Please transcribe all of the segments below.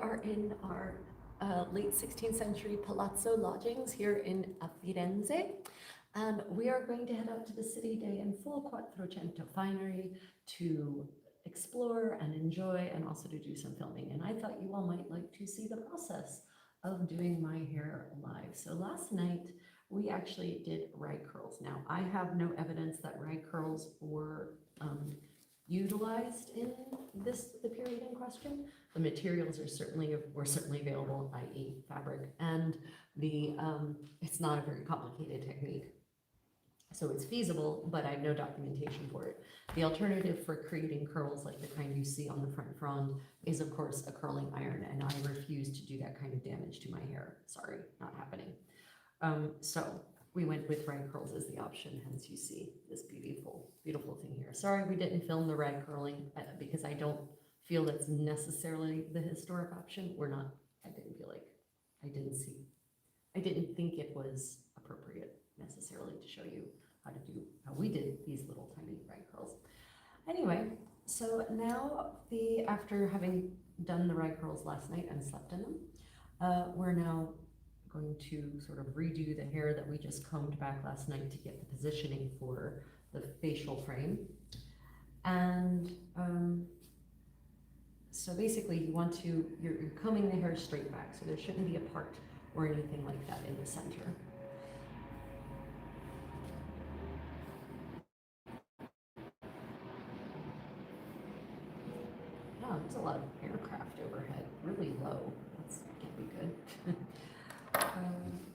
are in our late 16th century palazzo lodgings here in Firenze, and we are going to head out to the city day in full Quattrocento finery to explore and enjoy and also to do some filming. And I thought you all might like to see the process of doing my hair live. So last night we actually did rag curls. Now I have no evidence that rag curls were utilized in the period in question. The materials were certainly available, i.e. fabric, and it's not a very complicated technique. So it's feasible, but I have no documentation for it. The alternative for creating curls like the kind you see on the front frond is of course a curling iron, and I refuse to do that kind of damage to my hair. Sorry, not happening. So we went with rag curls as the option, hence you see this beautiful, beautiful thing here. Sorry we didn't film the rag curling because I don't feel that's necessarily the historic option. I didn't think it was appropriate necessarily to show you how we did these little tiny rag curls. Anyway, so now after having done the rag curls last night and slept in them, we're now going to sort of redo the hair that we just combed back last night to get the positioning for the facial frame. And so basically you're combing the hair straight back, so there shouldn't be a part or anything like that in the center. Oh, there's a lot of aircraft overhead, really low. That can't be good.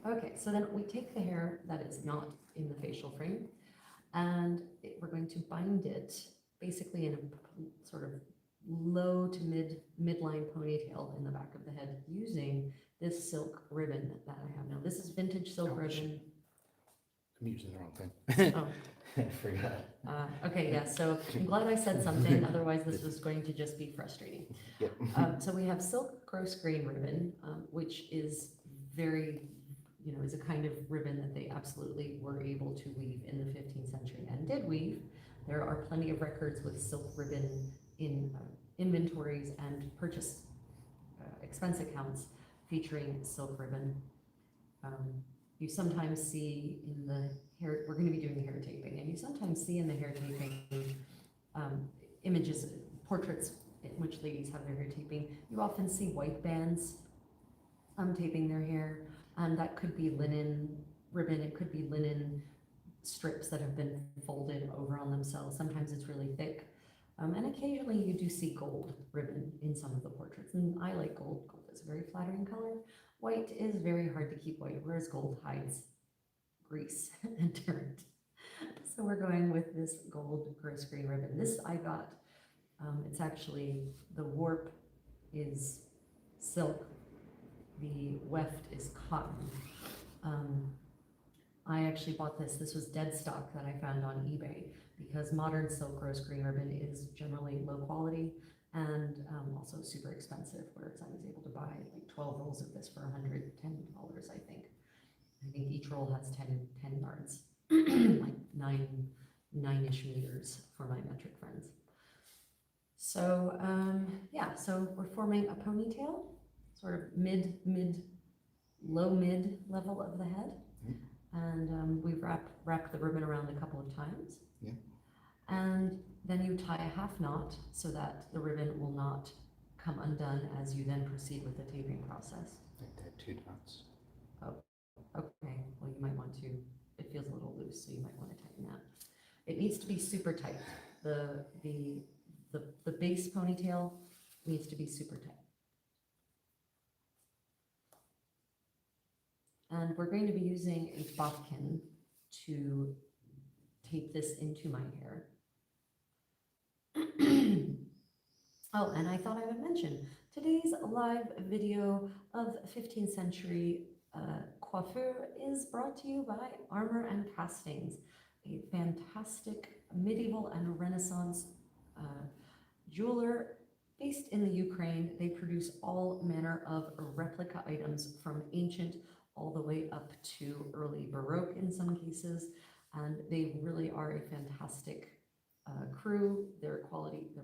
Okay, so then we take the hair that is not in the facial frame, and we're going to bind it basically in a sort of low to midline ponytail in the back of the head using this silk ribbon that I have now. This is vintage silk ribbon. I'm using the wrong thing. Oh. I forgot. Okay, yeah, so I'm glad I said something, otherwise this was going to just be frustrating. Yep. So we have silk gross grain ribbon, which is very, is a kind of ribbon that they absolutely were able to weave in the 15th century and did weave. There are plenty of records with silk ribbon in inventories and purchase expense accounts featuring silk ribbon. You sometimes see in the hair, we're going to be doing hair taping, and you sometimes see in the hair taping images, portraits in which ladies have their hair taping. You often see white bands taping their hair, and that could be linen ribbon, it could be linen strips that have been folded over on themselves. Sometimes it's really thick, and occasionally you do see gold ribbon in some of the portraits, and I like gold. Gold is a very flattering color. White is very hard to keep white, whereas gold hides grease and dirt. So we're going with this gold gross grain ribbon. This I got, it's actually, the warp is silk, the weft is cotton. I actually bought this was dead stock that I found on eBay, because modern silk gross grain ribbon is generally low quality and also super expensive, whereas I was able to buy like 12 rolls of this for $110, I think. I think each roll has 10 yards, like nine-ish meters for my metric friends. So yeah, so we're forming a ponytail, sort of low mid level of the head. And we wrap the ribbon around a couple of times. Yeah. And then you tie a half knot so that the ribbon will not come undone as you then proceed with the taping process. I tied 2 knots. Oh, okay. Well, you might want to, it feels a little loose, so you might want to tighten that. It needs to be super tight. The base ponytail needs to be super tight. And we're going to be using a bodkin to tape this into my hair. Oh, and I thought I would mention, today's live video of 15th century coiffure is brought to you by Armor and Castings, a fantastic medieval and Renaissance jeweler based in the Ukraine. They produce all manner of replica items from ancient all the way up to early Baroque in some cases, and they really are a fantastic crew. Their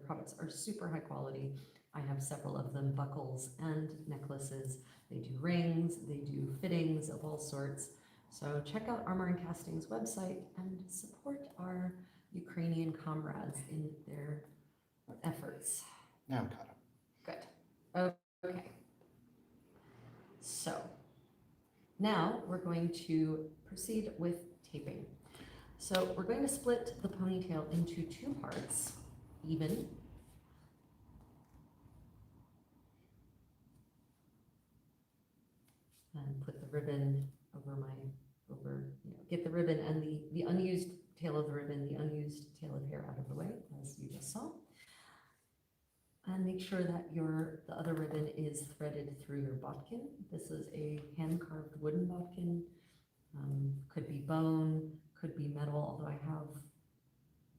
products are super high quality, I have several of them, buckles and necklaces. They do rings, they do fittings of all sorts. So check out Armor and Casting's website and support our Ukrainian comrades in their efforts. Now I'm caught up. Good. Okay. So now we're going to proceed with taping. So we're going to split the ponytail into two parts, even. And put the ribbon get the ribbon and the unused tail of the ribbon, the unused tail of hair out of the way, as you just saw. And make sure that the other ribbon is threaded through your bodkin. This is a hand-carved wooden bodkin. Could be bone, could be metal, although I have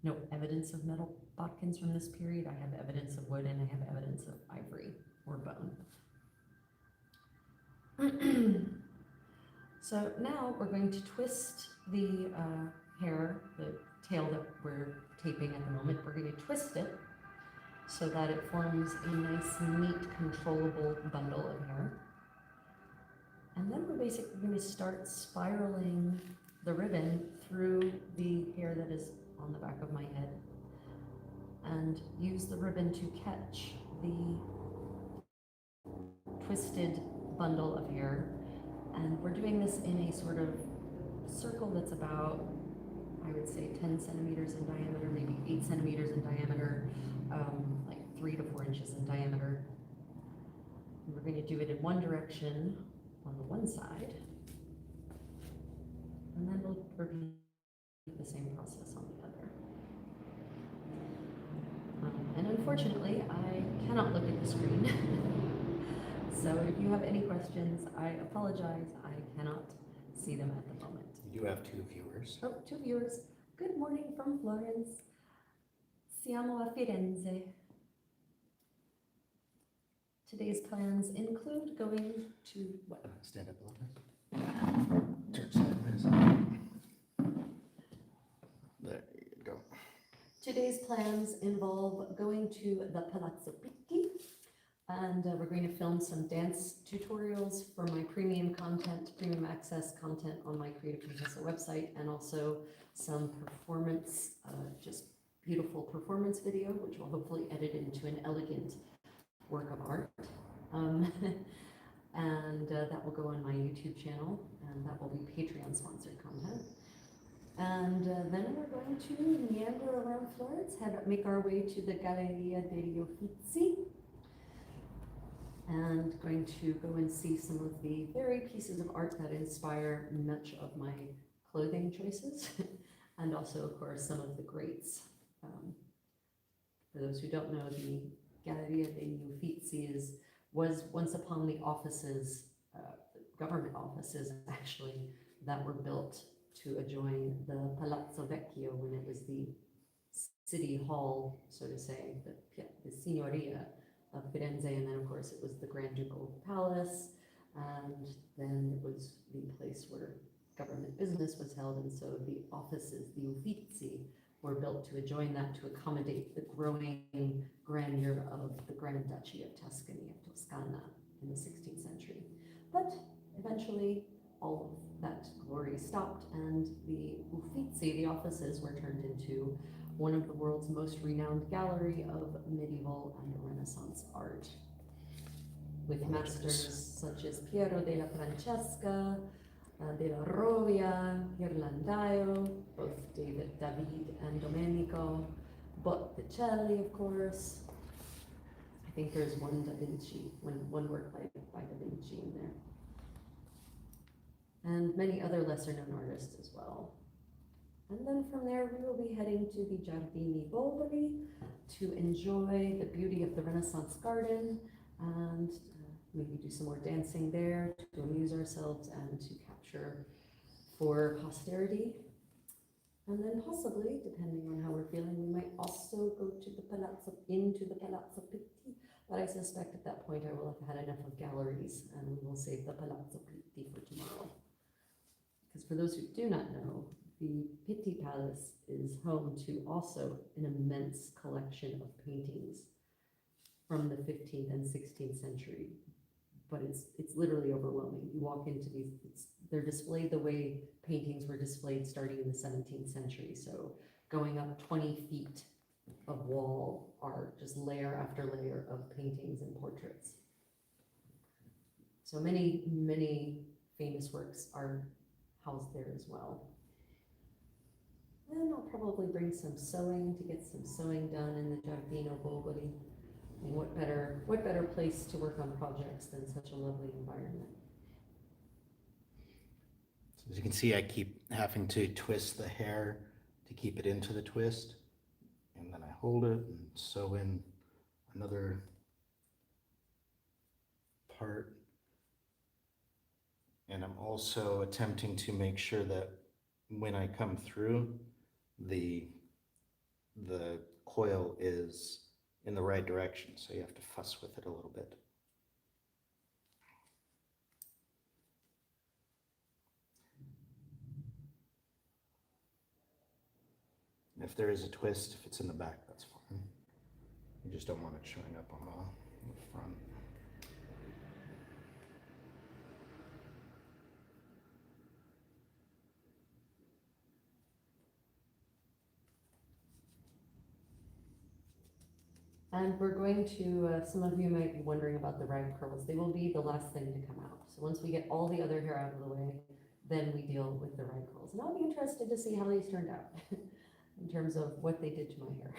no evidence of metal bodkins from this period. I have evidence of wood and I have evidence of ivory or bone. So now we're going to twist the hair, the tail that we're taping at the moment. We're going to twist it so that it forms a nice, neat, controllable bundle of hair. And then we're basically going to start spiraling the ribbon through the hair that is on the back of my head and use the ribbon to catch the twisted bundle of hair. And we're doing this in a sort of circle that's about, I would say, 10 centimeters in diameter, maybe 8 centimeters in diameter, like 3 to 4 inches in diameter. And we're going to do it in one direction on the one side, and then we'll repeat the same process on the other. And unfortunately, I cannot look at the screen. So if you have any questions, I apologize. I cannot see them at the moment. You do have 2 viewers. Oh, 2 viewers. Good morning from Florence. Siamo a Firenze. Today's plans include going to what? Stand up a little bit. Turn sideways. There you go. Today's plans involve going to the Palazzo Pitti, and we're going to film some dance tutorials for my premium content, premium access content on my Creative Contessa website, and also some performance, just beautiful performance video, which will hopefully edit into an elegant work of art. And that will go on my YouTube channel, and that will be Patreon sponsored content. And then we're going to meander around Florence, make our way to the Galleria degli Uffizi, and going to go and see some of the varied pieces of art that inspire much of my clothing choices, and also, of course, some of the greats. For those who don't know, the Galleria degli Uffizi was once upon the offices, government offices actually, that were built to adjoin the Palazzo Vecchio when it was the city hall, so to say, the Signoria of Firenze, and then of course it was the Grand Ducal Palace, and then it was the place where government business was held, and so the offices, the Uffizi, were built to adjoin that to accommodate the growing grandeur of the Grand Duchy of Tuscany, of Toscana, in the 16th century. But eventually all of that glory stopped, and the Uffizi, the offices, were turned into one of the world's most renowned gallery of medieval and Renaissance art, with masters such as Piero della Francesca, della Rovia, Ghirlandaio, both David and Domenico, Botticelli, of course. I think there's one Da Vinci, one work by Da Vinci in there. And many other lesser known artists as well. And then from there, we will be heading to the Giardini Boveri to enjoy the beauty of the Renaissance garden and maybe do some more dancing there to amuse ourselves and to capture for posterity. And then possibly, depending on how we're feeling, we might also go to into the Palazzo Pitti, but I suspect at that point I will have had enough of galleries and we will save the Palazzo Pitti for tomorrow. Because for those who do not know, the Pitti Palace is home to also an immense collection of paintings from the 15th and 16th century, but it's literally overwhelming. You walk into these, they're displayed the way paintings were displayed starting in the 17th century. So going up 20 feet of wall art, just layer after layer of paintings and portraits. So many famous works are housed there as well. And I'll probably bring some sewing to get some sewing done in the Giardino Boboli. I mean, what better place to work on projects than such a lovely environment? So as you can see, I keep having to twist the hair to keep it into the twist. And then I hold it and sew in another part. And I'm also attempting to make sure that when I come through, the coil is in the right direction. So you have to fuss with it a little bit. If there is a twist, if it's in the back, that's fine. You just don't want it showing up on the front. And we're going to, some of you might be wondering about the rag curls. They will be the last thing to come out. So once we get all the other hair out of the way, then we deal with the rag curls. And I'll be interested to see how these turned out in terms of what they did to my hair.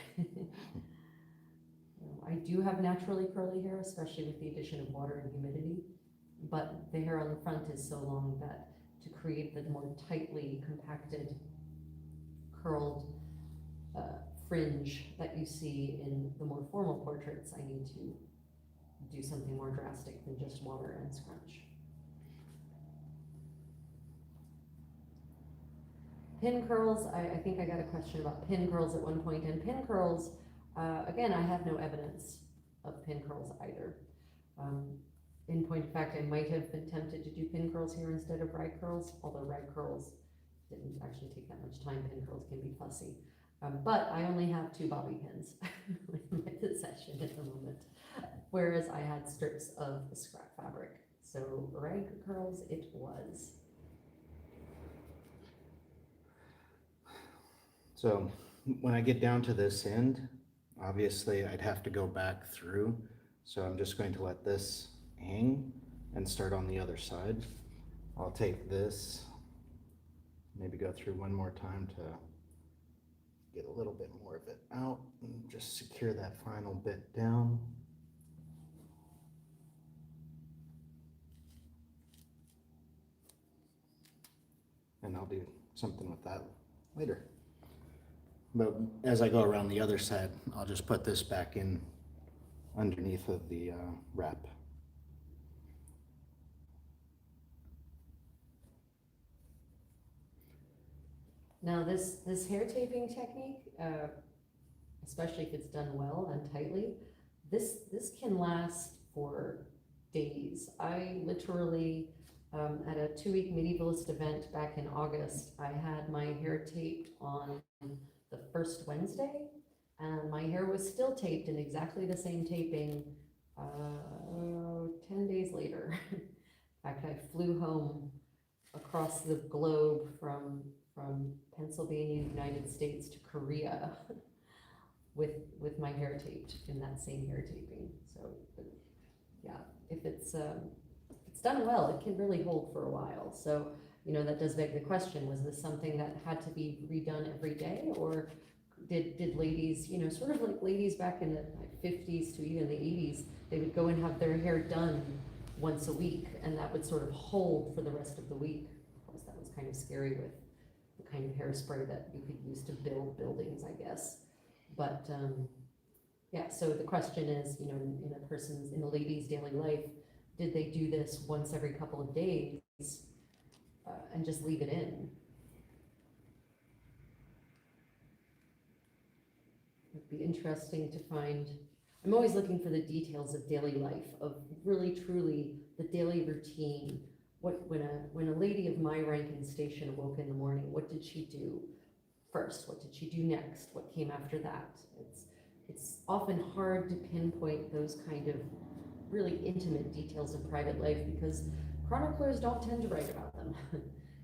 I do have naturally curly hair, especially with the addition of water and humidity, but the hair on the front is so long that to create the more tightly compacted, curled fringe that you see in the more formal portraits, I need to do something more drastic than just water and scrunch. Pin curls, I think I got a question about pin curls at one point, and pin curls, again, I have no evidence of pin curls either. In point of fact, I might have been tempted to do pin curls here instead of rag curls, although rag curls didn't actually take that much time. Pin curls can be fussy. But I only have 2 bobby pins in my possession at the moment, whereas I had strips of scrap fabric. So rag curls it was. So when I get down to this end, obviously I'd have to go back through. So I'm just going to let this hang and start on the other side. I'll take this, maybe go through one more time to get a little bit more of it out and just secure that final bit down. And I'll do something with that later. But as I go around the other side, I'll just put this back in underneath of the wrap. Now this hair taping technique, especially if it's done well and tightly, this can last for days. I literally, at a 2-week medievalist event back in August, I had my hair taped on the first Wednesday, and my hair was still taped in exactly the same taping 10 days later. In fact, I flew home across the globe from Pennsylvania, United States to Korea with my hair taped in that same hair taping. So yeah, if it's done well, it can really hold for a while. So, you know, that does beg the question, was this something that had to be redone every day, or did ladies, you know, sort of like ladies back in the 50s to even the 80s, they would go and have their hair done once a week, and that would sort of hold for the rest of the week. Of course, that was kind of scary with the kind of hairspray that you could use to build buildings, I guess. But yeah, so the question is, you know, in a lady's daily life, did they do this once every couple of days and just leave it in? It'd be interesting to find. I'm always looking for the details of daily life, of really truly the daily routine. When a lady of my rank and station awoke in the morning, what did she do first? What did she do next? What came after that? it's often hard to pinpoint those kind of really intimate details of private life because chroniclers don't tend to write about them.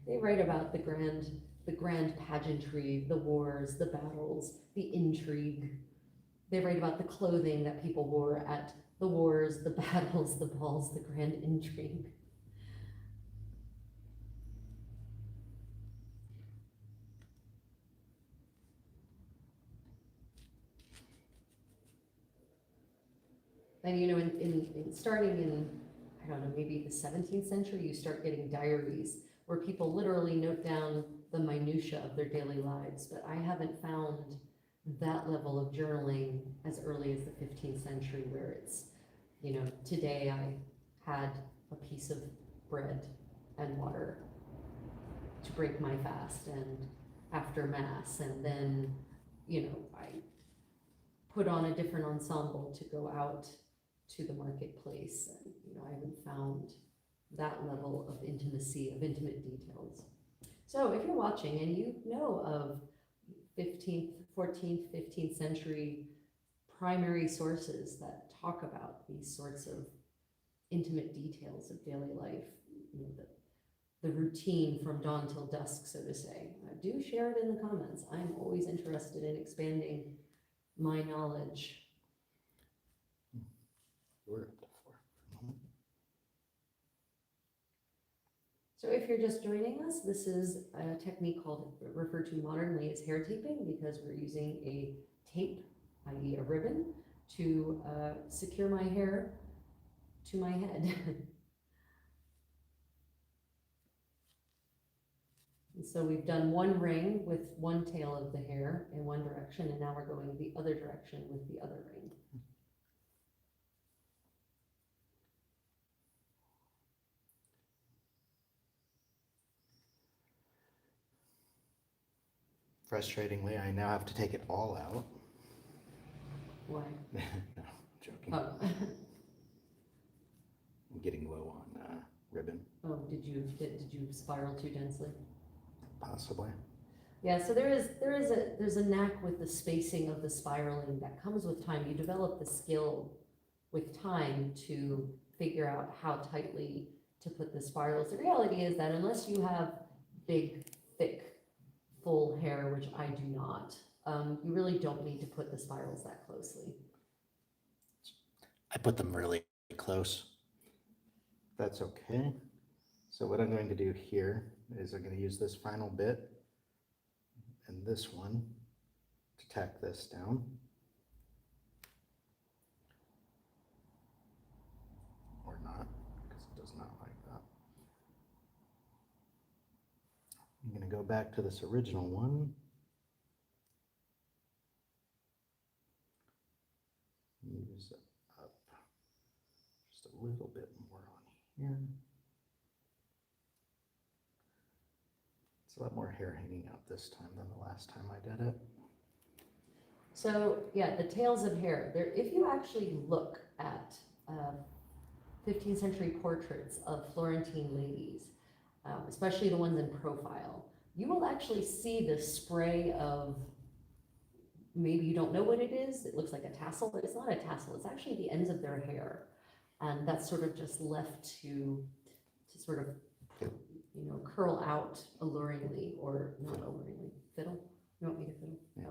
They write about the grand pageantry, the wars, the battles, the intrigue. They write about the clothing that people wore at the wars, the battles, the balls, the grand intrigue. And you know, in starting in, I don't know, maybe the 17th century, you start getting diaries where people literally note down the minutia of their daily lives. But I haven't found that level of journaling as early as the 15th century where it's, you know, today I had a piece of bread and water to break my fast and after mass, and then, you know, I put on a different ensemble to go out to the marketplace, and, you know, I haven't found that level of intimacy, of intimate details. So if you're watching and you know of 15th, 14th, 15th century primary sources that talk about these sorts of intimate details of daily life, you know, the routine from dawn till dusk, so to say, do share it in the comments. I'm always interested in expanding my knowledge. We're up to 4 for the moment. So if you're just joining us, this is a technique referred to modernly as hair taping, because we're using a tape, i.e. a ribbon, to secure my hair to my head. And so we've done one ring with one tail of the hair in one direction, and now we're going the other direction with the other ring. Frustratingly, I now have to take it all out. Why? No, joking. Oh. I'm getting low on ribbon, Oh, did you spiral too densely? possibly. Yeah, so there's a knack with the spacing of the spiraling that comes with time. You develop the skill with time to figure out how tightly to put the spirals. The reality is that unless you have big, thick, full hair, which I do not, you really don't need to put the spirals that closely. I put them really close. That's okay. So what I'm going to do here is I'm going to use this final bit and this one to tack this down. Or not, because it does not like that. I'm going to go back to this original one. Use up just a little bit more on here. It's a lot more hair hanging out this time than the last time I did it. So yeah, the tails of hair, there, if you actually look at 15th century portraits of Florentine ladies, especially the ones in profile, you will actually see the spray of, maybe you don't know what it is, it looks like a tassel, but it's not a tassel, it's actually the ends of their hair. And that's sort of just left to sort of, you know, curl out alluringly, or not alluringly. Fiddle? You want me to fiddle? Yeah. No.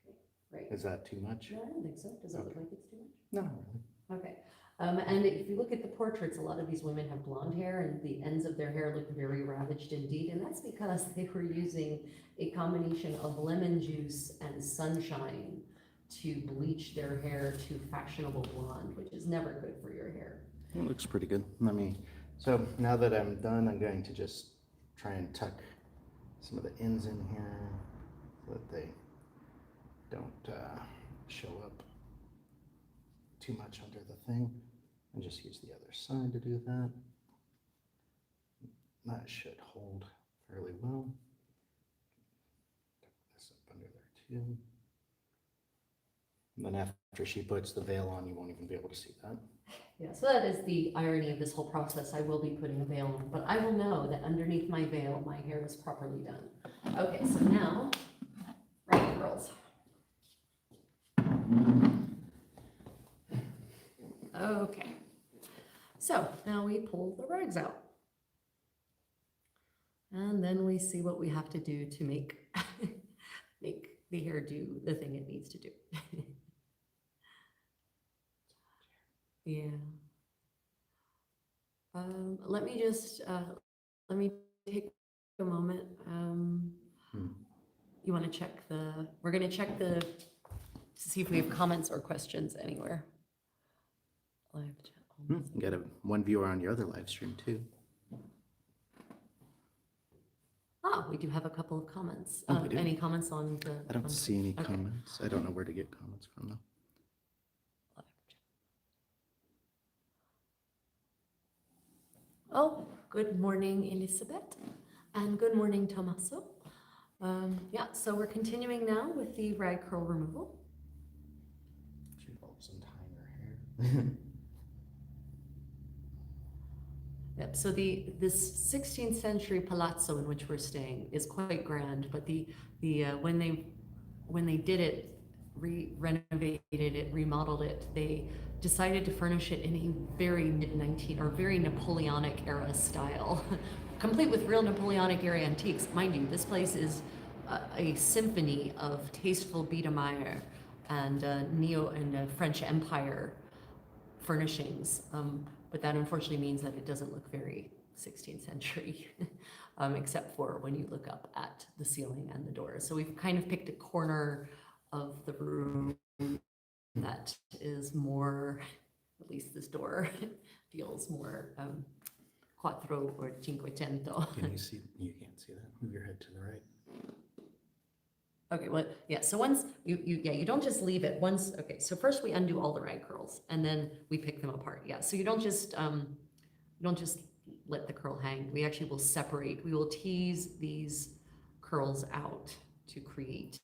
Okay, great. Is that too much? No, I don't think so. Does it look Okay. like it's too much? No, not really. Okay. And if you look at the portraits, a lot of these women have blonde hair and the ends of their hair look very ravaged indeed. And that's because they were using a combination of lemon juice and sunshine to bleach their hair to fashionable blonde, which is never good for your hair. It looks pretty good. So now that I'm done, I'm going to just try and tuck some of the ends in here so that they don't show up too much under the thing, and just use the other side to do that. That should hold fairly well. Tuck this up under there too. And then after she puts the veil on, you won't even be able to see that. Yeah, so that is the irony of this whole process. I will be putting a veil on, but I will know that underneath my veil, my hair is properly done. Okay, so now, right, girls. Okay. So now we pull the rags out. And then we see what we have to do to make, make the hair do the thing it needs to do. Yeah. Let me just, let me take a moment. You want to check we're going to check to see if we have comments or questions anywhere. Live chat. You got one viewer on your other live stream too. We do have a couple of comments. Oh, we do? Any comments on the? I don't see any okay. comments. I don't know where to get comments from though. Oh, good morning, Elizabeth, and good morning, Tommaso. Yeah, so we're continuing now with the rag curl removal. She involves in tying her hair. Yep, so this 16th century palazzo in which we're staying is quite grand, but when they did it, renovated it, remodeled it, they decided to furnish it in a very mid-19 or very Napoleonic era style, complete with real Napoleonic era antiques. Mind you, this place is a symphony of tasteful Biedermeier and French Empire furnishings. But that unfortunately means that it doesn't look very 16th century, except for when you look up at the ceiling and the doors. So we've kind of picked a corner of the room that is more, at least this door feels more quattro or cinquecento. Can you see? You can't see that. Move your head to the right. Okay, well, yeah, so once you don't just leave it once. Okay, so first we undo all the rag curls and then we pick them apart. Yeah, so you don't just let the curl hang. We actually will separate. We will tease these curls out to create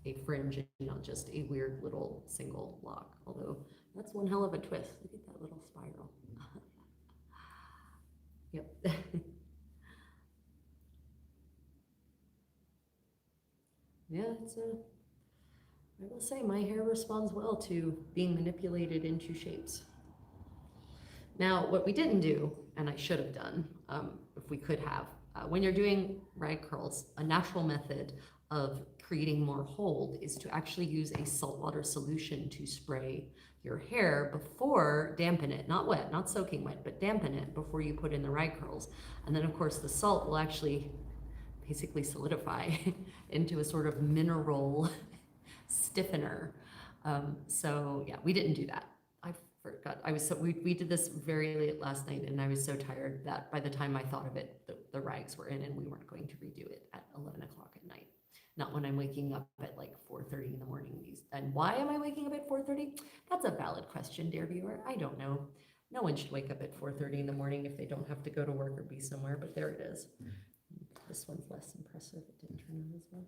a fringe and not just a weird little single lock. Although that's one hell of a twist. Look at that little spiral. Yep. Yeah, I will say my hair responds well to being manipulated into shapes. Now, what we didn't do, and I should have done, if we could have, when you're doing rag curls, a natural method of creating more hold is to actually use a saltwater solution to spray your hair before, dampen it, not wet, not soaking wet, but dampen it before you put in the rag curls. And then of course the salt will actually basically solidify into a sort of mineral stiffener. So yeah, we didn't do that. I forgot. We did this very late last night and I was so tired that by the time I thought of it, the rags were in and we weren't going to redo it at 11 o'clock at night. Not when I'm waking up at like 4:30 in the morning. And why am I waking up at 4:30? That's a valid question, dear viewer. I don't know. No one should wake up at 4:30 in the morning if they don't have to go to work or be somewhere, but there it is. This one's less impressive. It didn't turn out as well.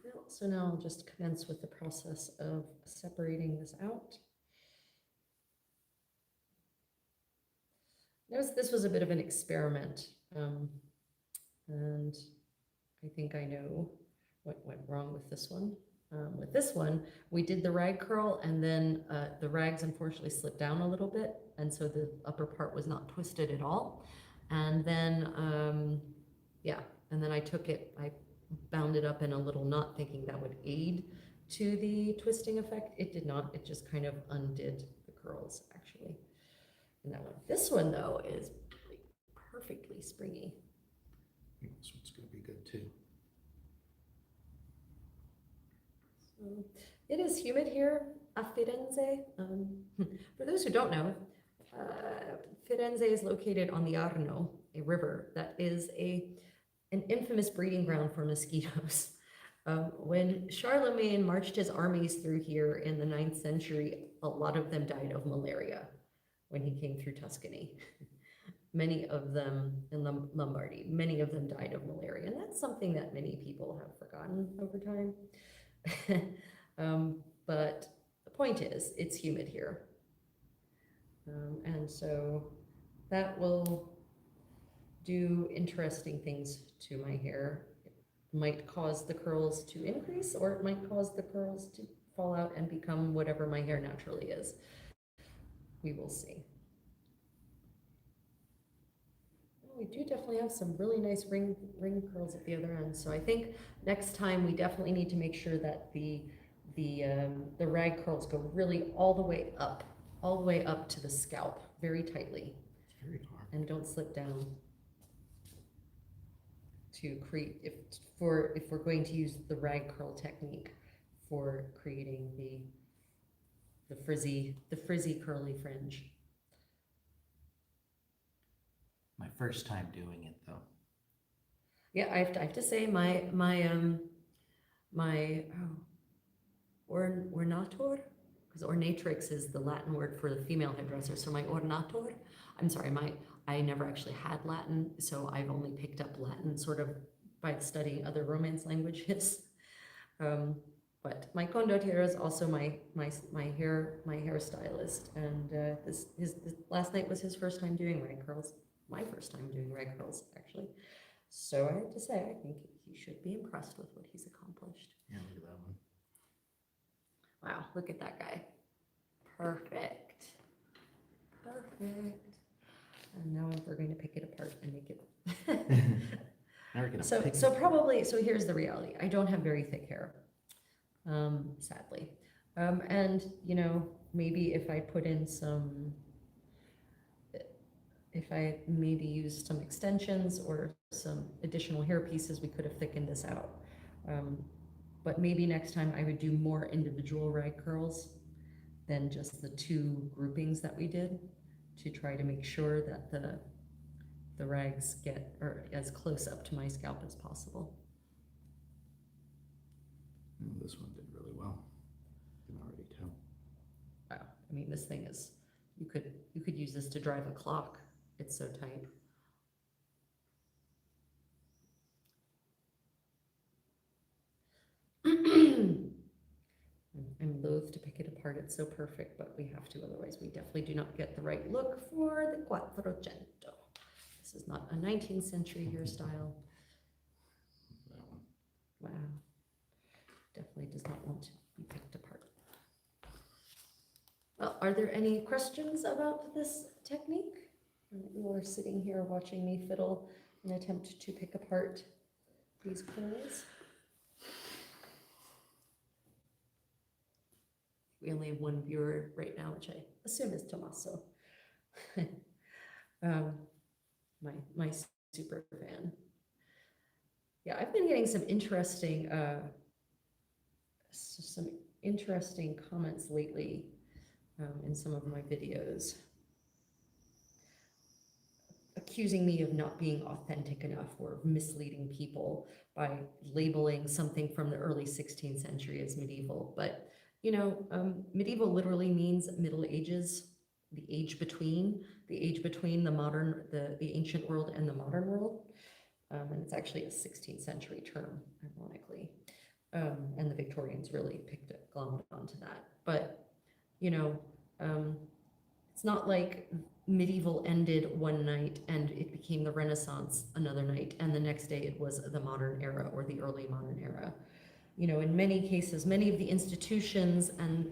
Well, so now I'll just commence with the process of separating this out. This was a bit of an experiment, and I think I know what went wrong with this one. With this one, we did the rag curl and then the rags unfortunately slipped down a little bit. And so the upper part was not twisted at all. And then, yeah, and then I bound it up in a little knot thinking that would aid to the twisting effect. It did not, it just kind of undid the curls actually. And that one, this one though is really perfectly springy. This one's gonna be good too. It is humid here at Firenze. For those who don't know, Firenze is located on the Arno, a river that is an infamous breeding ground for mosquitoes. When Charlemagne marched his armies through here in the 9th century, a lot of them died of malaria when he came through Tuscany. Many of them in Lombardy, many of them died of malaria. And that's something that many people have forgotten over time. But the point is, it's humid here. And so that will do interesting things to my hair. It might cause the curls to increase or it might cause the curls to fall out and become whatever my hair naturally is. We will see. We do definitely have some really nice ring curls at the other end. So I think next time we definitely need to make sure that the rag curls go really all the way up to the scalp, very tightly, It's very hard. and don't slip down. To create, if we're going to use the rag curl technique for creating the frizzy curly fringe. My first time doing it though. Yeah, I have to say my ornator, because ornatrix is the Latin word for the female hairdresser. So my ornator, I'm sorry, I never actually had Latin, so I've only picked up Latin sort of by studying other Romance languages. But my condotier is also my hairstylist, and his last night was his first time doing rag curls. My first time doing rag curls, actually. So I have to say, I think he should be impressed with what he's accomplished. Yeah, look at that one. Wow, look at that guy. Perfect. Perfect. And now we're going to pick it apart and make it. Now we're gonna So here's the reality. I don't have very thick hair, sadly. And you know, maybe if I put in if I maybe used some extensions or some additional hair pieces, we could have thickened this out. But maybe next time I would do more individual rag curls than just the two groupings that we did, to try to make sure that the rags get as close up to my scalp as possible. Oh, this one did really well. You can already tell. Wow, I mean, this thing is, you could use this to drive a clock. It's so tight. I'm loath to pick it apart. It's so perfect, but we have to, otherwise we definitely do not get the right look for the Quattrocento. This is not a 19th century hairstyle. That one. Wow. Definitely does not want to be picked apart. Well, are there any questions about this technique? You are sitting here watching me fiddle and attempt to pick apart these curls. We only have one viewer right now, which I assume is Tommaso. My super fan. Yeah, I've been getting some interesting comments lately in some of my videos, accusing me of not being authentic enough or misleading people by labeling something from the early 16th century as medieval. But you know, medieval literally means Middle Ages, the age between the modern, the ancient world and the modern world. And it's actually a 16th century term, ironically. And the Victorians really glommed onto that. But, you know, it's not like medieval ended one night and it became the Renaissance another night, and the next day it was the modern era or the early modern era. You know, in many cases, many of the institutions and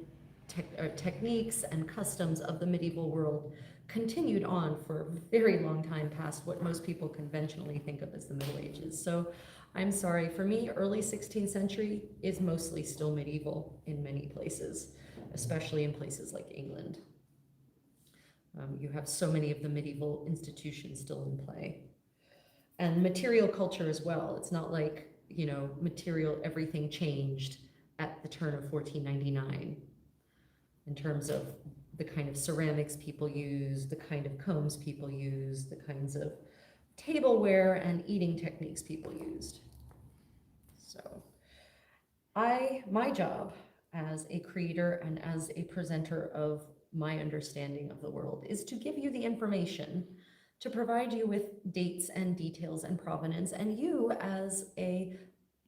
techniques and customs of the medieval world continued on for a very long time past what most people conventionally think of as the Middle Ages. So I'm sorry, for me, early 16th century is mostly still medieval in many places, especially in places like England. You have so many of the medieval institutions still in play. And material culture as well. It's not like, you know, everything changed at the turn of 1499 in terms of the kind of ceramics people use, the kind of combs people use, the kinds of tableware and eating techniques people used. So my job as a creator and as a presenter of my understanding of the world is to give you the information, to provide you with dates and details and provenance, and you as a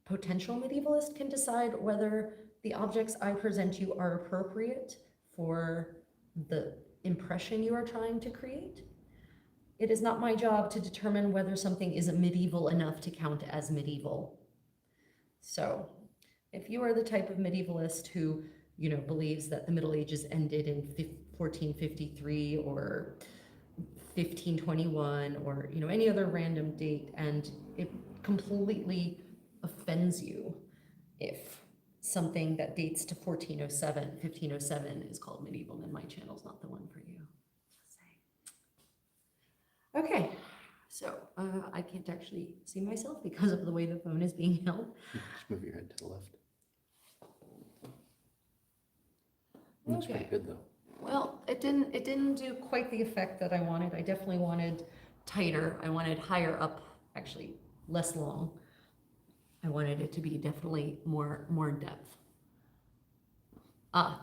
potential medievalist can decide whether the objects I present you are appropriate for the impression you are trying to create. It is not my job to determine whether something is medieval enough to count as medieval. So if you are the type of medievalist who believes that the Middle Ages ended in 1453 or 1521 or, any other random date, and it completely offends you if something that dates to 1407, 1507 is called medieval, then my channel's not the one for you. Okay, so I can't actually see myself because of the way the phone is being held. Just move your head to the left. That's Okay. pretty good though. Well, it didn't do quite the effect that I wanted. I definitely wanted tighter. I wanted higher up, actually less long. I wanted it to be definitely more in depth.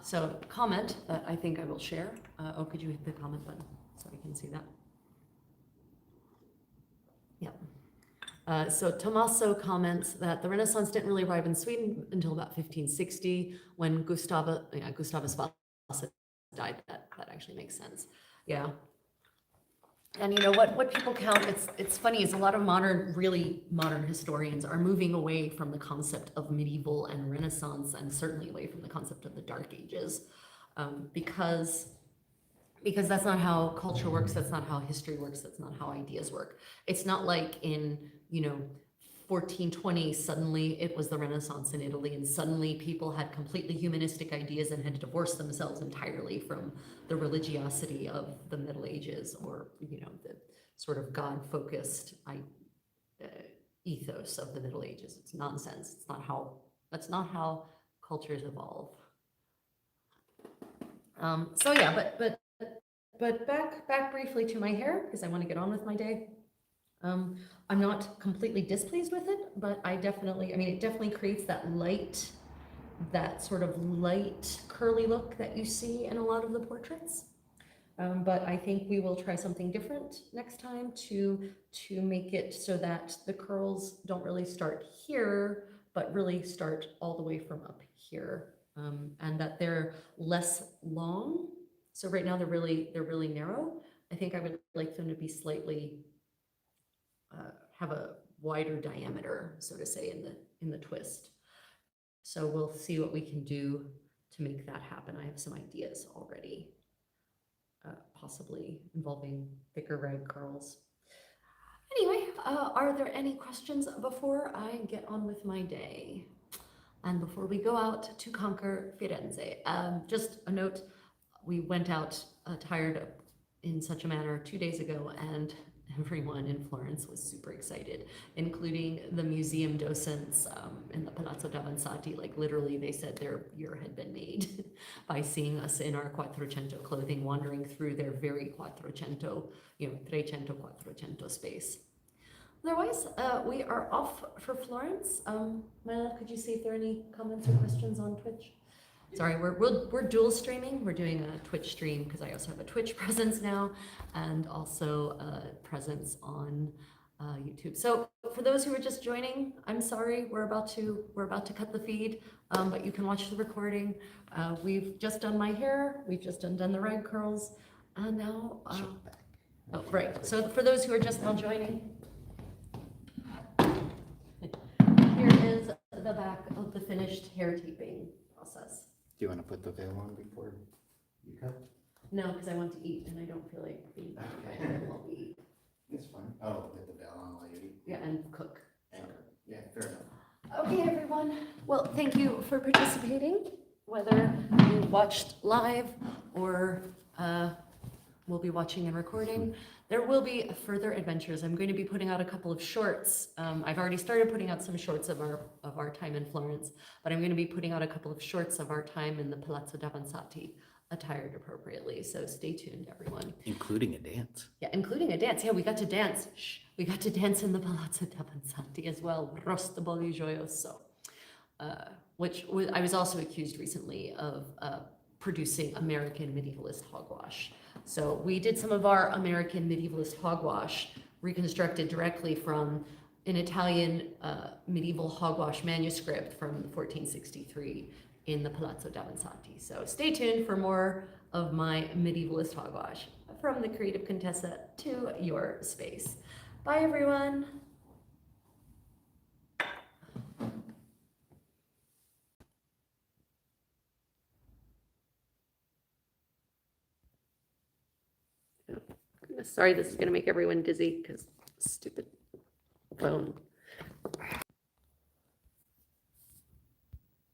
So comment that I think I will share. Oh, could you hit the comment button so I can see that? Yeah. So Tommaso comments that the Renaissance didn't really arrive in Sweden until about 1560 when Gustavus Vasa died. That actually makes sense. Yeah. And what people count, it's funny, is a lot of really modern historians are moving away from the concept of medieval and Renaissance, and certainly away from the concept of the Dark Ages, because that's not how culture works, that's not how history works, that's not how ideas work. It's not like in 1420, suddenly it was the Renaissance in Italy, and suddenly people had completely humanistic ideas and had divorced themselves entirely from the religiosity of the Middle Ages, or the sort of God-focused ethos of the Middle Ages. It's nonsense. That's not how cultures evolve. So yeah, but back briefly to my hair, because I want to get on with my day. I'm not completely displeased with it, but it definitely creates that sort of light curly look that you see in a lot of the portraits. But I think we will try something different next time to make it so that the curls don't really start here, but really start all the way from up here, and that they're less long. So right now they're really narrow. I think I would like them to be slightly have a wider diameter, so to say, in the twist. So we'll see what we can do to make that happen. I have some ideas already, possibly involving thicker rag curls. Anyway, are there any questions before I get on with my day? And before we go out to conquer Firenze? Just a note, we went out attired in such a manner 2 days ago, and everyone in Florence was super excited, including the museum docents in the Palazzo Davanzati. Like literally, they said their year had been made by seeing us in our Quattrocento clothing, wandering through their very Quattrocento, 300, 400 space. Otherwise, we are off for Florence. Myla, could you see if there are any comments or questions on Twitch? Sorry, we're dual streaming. We're doing a Twitch stream because I also have a Twitch presence now, and also a presence on YouTube. So for those who are just joining, I'm sorry, we're about to cut the feed, but you can watch the recording. We've just done my hair. We've just done the rag curls, and now. Oh, right. So for those who are just now joining, here is the back of the finished hair taping process. Do you want to put the veil on before you cut? No, because I want to eat and I don't feel like being back while we eat. It's fine. Oh, put the veil on while you eat. Yeah, and cook. Yeah, fair enough. Okay, everyone. Well, thank you for participating, whether you watched live or will be watching and recording. There will be further adventures. I'm going to be putting out a couple of shorts. I've already started putting out some shorts of our time in Florence, but I'm going to be putting out a couple of shorts of our time in the Palazzo Davanzati, attired appropriately. So stay tuned, everyone. Including a dance. Yeah, including a dance. Yeah, we got to dance. We got to dance in the Palazzo Davanzati as well. Rostoboli Gioioso. Which I was also accused recently of producing American medievalist hogwash. So we did some of our American medievalist hogwash reconstructed directly from an Italian medieval hogwash manuscript from 1463 in the Palazzo Davanzati. So stay tuned for more of my medievalist hogwash from the creative Contessa to your space. Bye, everyone. goodness. Sorry, this is gonna make everyone dizzy because stupid phone.